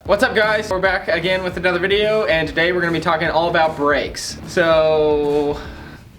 What's up guys? We're back again with another video, and today we're going to be talking all about brakes. So,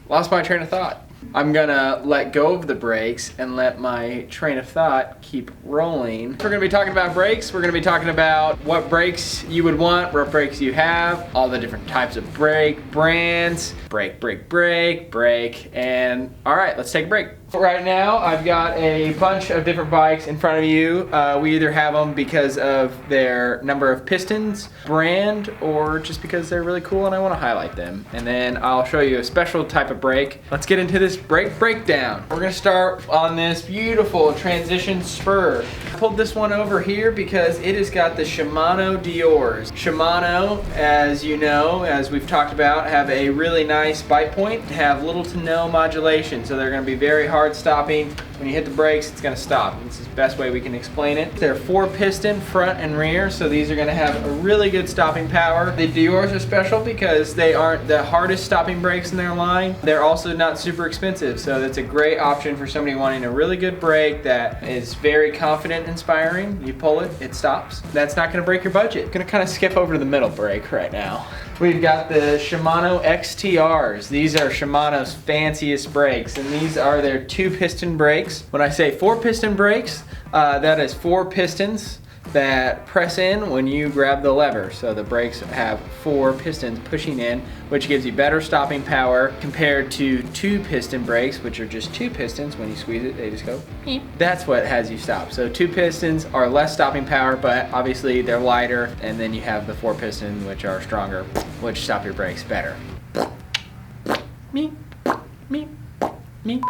lost my train of thought. I'm gonna let go of the brakes and let my train of thought keep rolling. We're gonna be talking about brakes. We're gonna be talking about what brakes you would want, what brakes you have, all the different types of brake brands, brake, and all right, let's take a break. Right now, I've got a bunch of different bikes in front of you. We either have them because of their number of pistons, brand, or just because they're really cool and I want to highlight them. And then I'll show you a special type of brake. Let's get into this brake breakdown. We're gonna start on this beautiful transition spur. I pulled this one over here because it has got the Shimano XTRs. Shimano, as you know, as we've talked about, have a really nice bite point, have little to no modulation, so they're gonna be very hard stopping. When you hit the brakes, it's gonna stop. This is the best way we can explain it. They're 4-piston front and rear, so these are gonna have a really good stopping power. The XTRs are special because they aren't the hardest stopping brakes in their line. They're also not super expensive, so that's a great option for somebody wanting a really good brake that is very confident inspiring. You pull it, it stops. That's not gonna break your budget. I'm gonna kind of skip over to the middle brake right now. We've got the Shimano XTRs. These are Shimano's fanciest brakes, and these are their 2-piston brakes. When I say 4-piston brakes, that is 4 pistons that press in when you grab the lever. So the brakes have 4 pistons pushing in, which gives you better stopping power compared to 2-piston brakes, which are just 2 pistons. When you squeeze it, they just go beep. That's what has you stop. So 2 pistons are less stopping power, but obviously they're lighter, and then you have the 4 pistons, which are stronger, which stop your brakes better. Meep, meep, meep.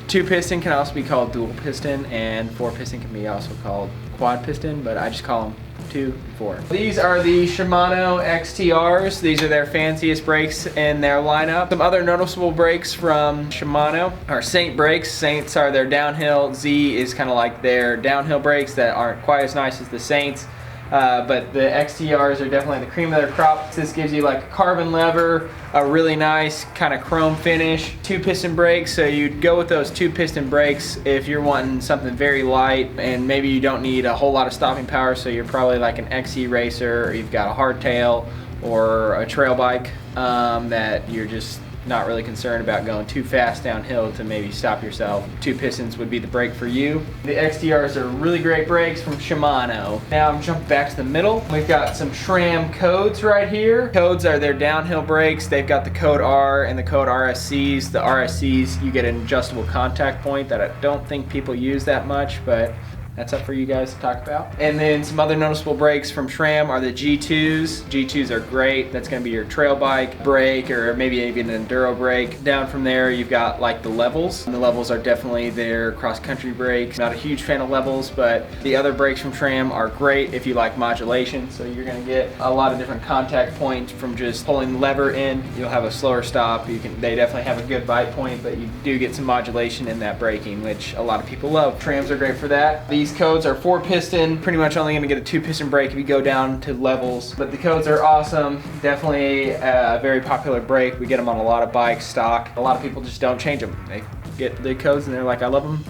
2-piston can also be called dual piston, and 4-piston can be also called quad piston, but I just call them 2 and 4. These are the Shimano XTRs. These are their fanciest brakes in their lineup. Some other noticeable brakes from Shimano are Saint brakes. Saints are their downhill. Z is kind of like their downhill brakes that aren't quite as nice as the Saints. But the XTRs are definitely the cream of their crop. This gives you like a carbon lever, a really nice kind of chrome finish. 2-piston brakes, so you'd go with those 2-piston brakes if you're wanting something very light and maybe you don't need a whole lot of stopping power, so you're probably like an XC racer, or you've got a hardtail or a trail bike that you're just not really concerned about going too fast downhill to maybe stop yourself. 2 pistons would be the brake for you. The XTRs are really great brakes from Shimano. Now I'm jumping back to the middle. We've got some SRAM codes right here. Codes are their downhill brakes. They've got the code R and the code RSCs. The RSCs, you get an adjustable contact point that I don't think people use that much, but that's up for you guys to talk about. And then some other noticeable brakes from SRAM are the G2s. G2s are great. That's gonna be your trail bike brake, or maybe even an enduro brake. Down from there, you've got like the levels. And the levels are definitely their cross-country brakes. Not a huge fan of levels, but the other brakes from SRAM are great if you like modulation. So you're gonna get a lot of different contact points from just pulling the lever in. You'll have a slower stop. They definitely have a good bite point, but you do get some modulation in that braking, which a lot of people love. SRAMs are great for that. These codes are 4-piston, pretty much only going to get a 2-piston brake if you go down to levels, but the codes are awesome. Definitely a very popular brake. We get them on a lot of bikes, stock. A lot of people just don't change them. They get the codes and they're like, I love them.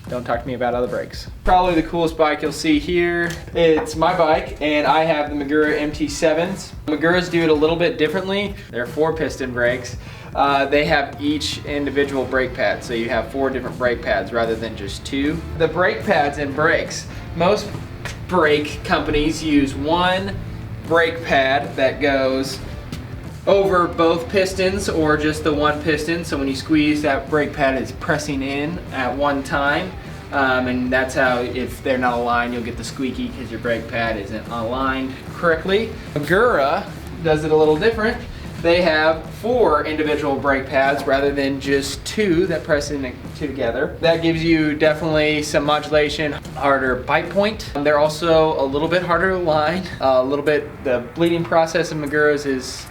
Don't talk to me about other brakes. Probably the coolest bike you'll see here. It's my bike, and I have the Maguro MT7s. Maguros do it a little bit differently. They're 4-piston brakes. They have each individual brake pad, so you have 4 different brake pads rather than just 2. The brake pads and brakes. Most brake companies use one brake pad that goes over both pistons, or just the one piston, so when you squeeze, that brake pad is pressing in at one time, and that's how, if they're not aligned, you'll get the squeaky because your brake pad isn't aligned correctly. Maguro does it a little different. They have 4 individual brake pads rather than just 2 that press in together. That gives you definitely some modulation, harder bite point. They're also a little bit harder to line. The bleeding process of Maguros is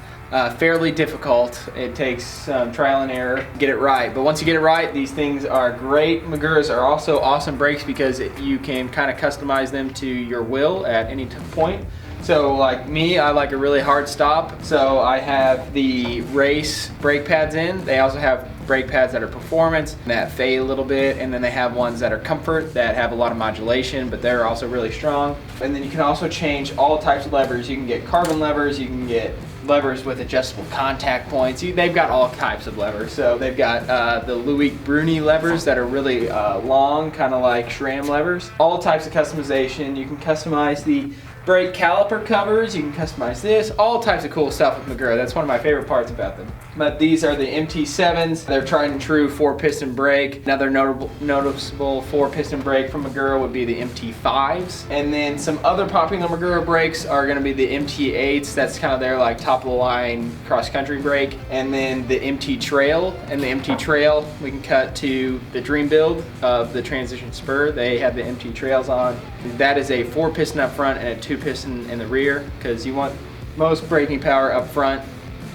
fairly difficult. It takes some trial and error to get it right, but once you get it right, these things are great. Maguros are also awesome brakes because you can kind of customize them to your will at any point. So like me, I like a really hard stop, so I have the race brake pads in. They also have brake pads that are performance that fade a little bit, and then they have ones that are comfort that have a lot of modulation, but they're also really strong. And then you can also change all types of levers. You can get carbon levers, you can get levers with adjustable contact points. They've got all types of levers. So they've got the Louis Bruni levers that are really long, kind of like SRAM levers. All types of customization. You can customize the brake caliper covers, you can customize this, all types of cool stuff with Maguro. That's one of my favorite parts about them. But these are the MT7s. They're tried and true 4-piston brake. Another noticeable 4-piston brake from Maguro would be the MT5s. And then some other popular Maguro brakes are gonna be the MT8s. That's kind of their like top of the line cross-country brake. And then the MT Trail. And the MT Trail, we can cut to the dream build of the Transition Spur. They have the MT Trails on. That is a 4-piston up front and a 2-piston in the rear, because you want most braking power up front,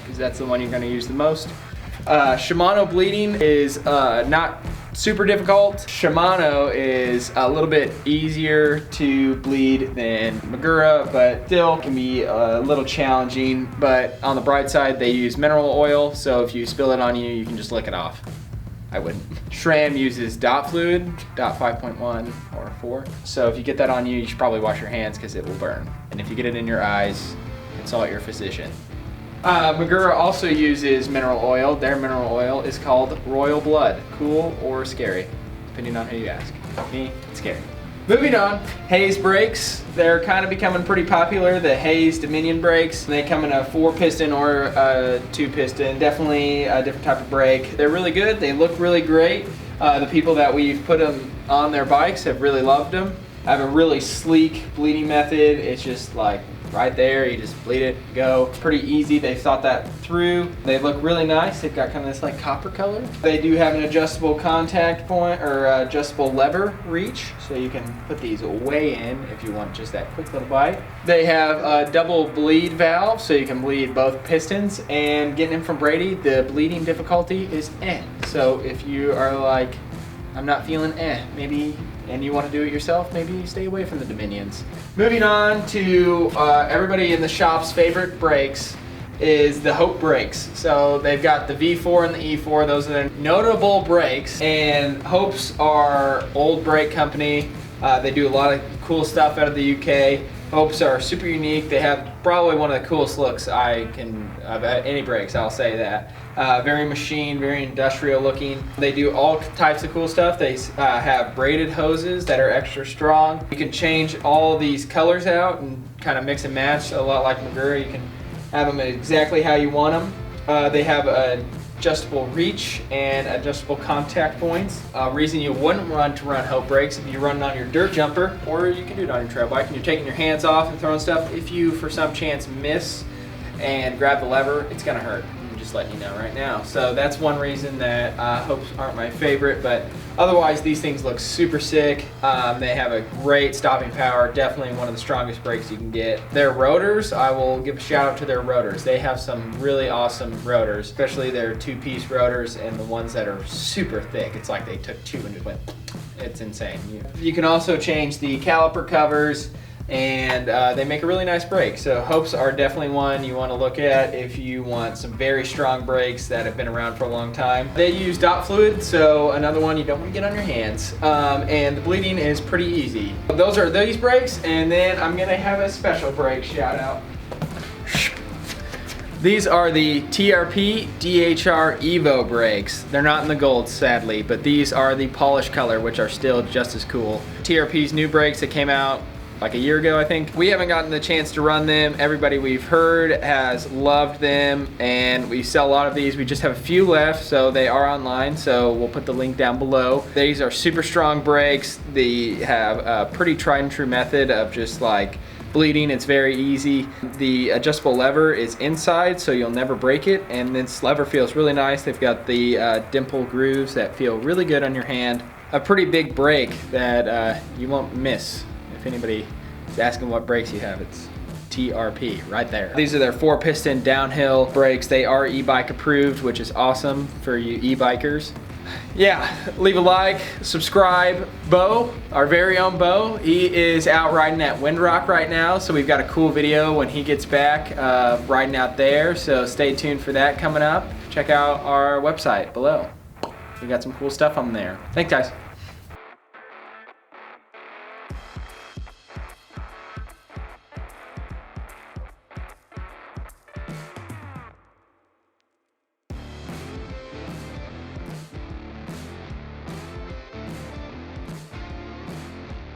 because that's the one you're going to use the most. Shimano bleeding is not super difficult. Shimano is a little bit easier to bleed than Maguro, but still can be a little challenging. But on the bright side, they use mineral oil, so if you spill it on you, you can just lick it off. I wouldn't. SRAM uses dot fluid, dot 5.1 or 4. So if you get that on you, you should probably wash your hands because it will burn. And if you get it in your eyes, consult your physician. Maguro also uses mineral oil. Their mineral oil is called Royal Blood. Cool or scary, depending on who you ask. Me, it's scary. Moving on, Haze brakes. They're kind of becoming pretty popular. The Haze Dominion brakes. They come in a 4-piston or a 2-piston. Definitely a different type of brake. They're really good. They look really great. The people that we've put them on their bikes have really loved them. I have a really sleek bleeding method. It's just like right there, you just bleed it, go. It's pretty easy. They've thought that through. They look really nice. They've got kind of this like copper color. They do have an adjustable contact point or adjustable lever reach, so you can put these way in if you want just that quick little bite. They have a double bleed valve, so you can bleed both pistons. And getting them from Brady, the bleeding difficulty is So if you are like, I'm not feeling maybe, and you want to do it yourself, maybe stay away from the Dominions. Moving on to everybody in the shop's favorite brakes is the Hope brakes. So they've got the V4 and the E4. Those are their notable brakes. And Hopes are old brake company. They do a lot of cool stuff out of the UK. Hopes are super unique. They have probably one of the coolest looks of any brakes, I'll say that. Very machine, very industrial looking. They do all types of cool stuff. They have braided hoses that are extra strong. You can change all these colors out and kind of mix and match, a lot like Maguro. You can have them exactly how you want them. They have an adjustable reach and adjustable contact points. Reason you wouldn't run Hope brakes if you run it on your dirt jumper, or you can do it on your trail bike and you're taking your hands off and throwing stuff. If you for some chance miss and grab the lever, it's gonna hurt. I'm just letting you know right now. So that's one reason that Hopes aren't my favorite, but otherwise these things look super sick. They have a great stopping power, definitely one of the strongest brakes you can get. Their rotors, I will give a shout out to their rotors. They have some really awesome rotors, especially their 2-piece rotors and the ones that are super thick. It's like they took 2 and just went, it's insane. You can also change the caliper covers, and they make a really nice brake. So Hopes are definitely one you want to look at if you want some very strong brakes that have been around for a long time. They use dot fluid, so another one you don't want to get on your hands. And the bleeding is pretty easy. Those are these brakes, and then I'm gonna have a special brake shout out. These are the TRP DHR Evo brakes. They're not in the gold, sadly, but these are the polished color, which are still just as cool. TRP's new brakes that came out like a year ago, I think. We haven't gotten the chance to run them. Everybody we've heard has loved them, and we sell a lot of these. We just have a few left, so they are online, so we'll put the link down below. These are super strong brakes. They have a pretty tried and true method of just like bleeding. It's very easy. The adjustable lever is inside, so you'll never break it, and this lever feels really nice. They've got the dimple grooves that feel really good on your hand. A pretty big brake that you won't miss. If anybody is asking what brakes you have, it's TRP right there. These are their 4-piston downhill brakes. They are e-bike approved, which is awesome for you e-bikers. Yeah, leave a like, subscribe. Bo, our very own Bo, he is out riding at Windrock right now, so we've got a cool video when he gets back riding out there, so stay tuned for that coming up. Check out our website below. We got some cool stuff on there. Thanks, guys.